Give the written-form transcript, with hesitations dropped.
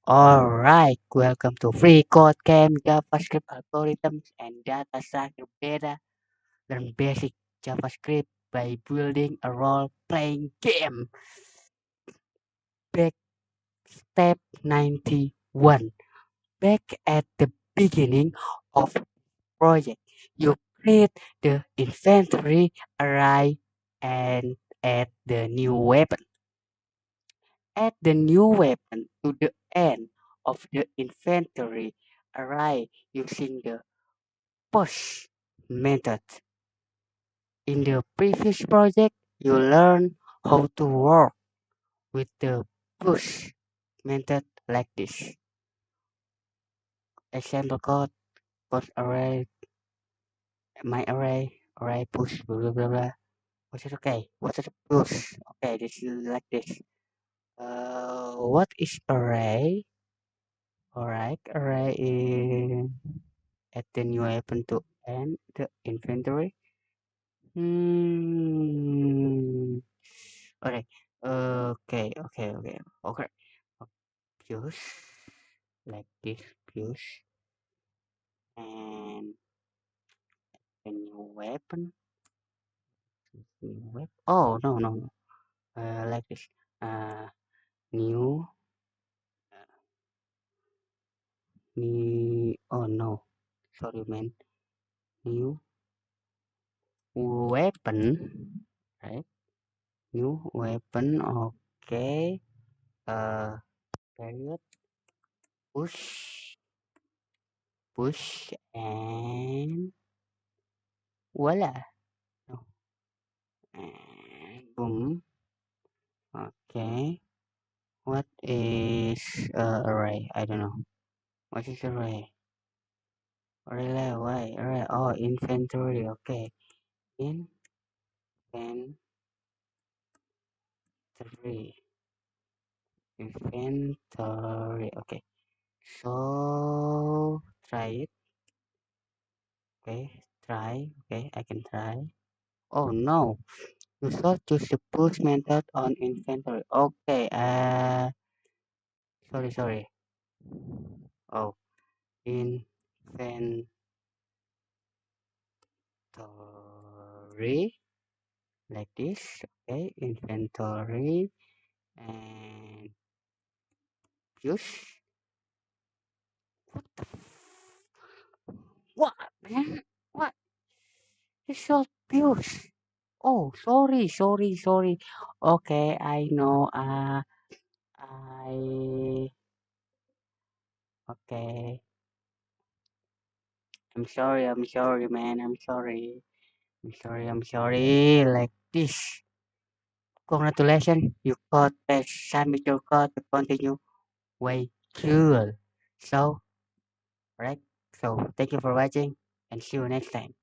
Alright, welcome to Free Code Camp JavaScript Algorithms and Data Structure Beta. Learn basic JavaScript by building a role-playing game. Back step 91. Back at the beginning of project, you create the inventory array and add the new weapon. Add the new weapon to the end of the inventory array using the push method. In the previous project, you learned how to work with the push method like this. Example code, push array, my array push, blah blah blah blah. Was it okay? What's it push? Okay, this is like this. What is array? Alright, array is add the new weapon to end the inventory. Hmm. Alright. Okay. Fuse like this fuse and a new weapon. New weapon. Oh no. Like this. Uh, new new. Oh no. Sorry, man. New weapon. Right. New weapon. Okay. Period. Push and voila. No. And boom. Okay. What is array? I don't know. What is array? Array, why? Array. Oh, inventory. Okay. Inventory. Inventory. Okay. So try it. Okay. Try. Okay. I can try. Oh no. You should choose the push method on inventory. Okay. Sorry. Oh, inventory like this. Okay, inventory and use. What the what man? What? It's so use. Oh, sorry. Okay, I know. I okay. I'm sorry, man. I'm sorry. Like this. Congratulations, you got the submit your code to continue. Way cool. So, right. So, thank you for watching and see you next time.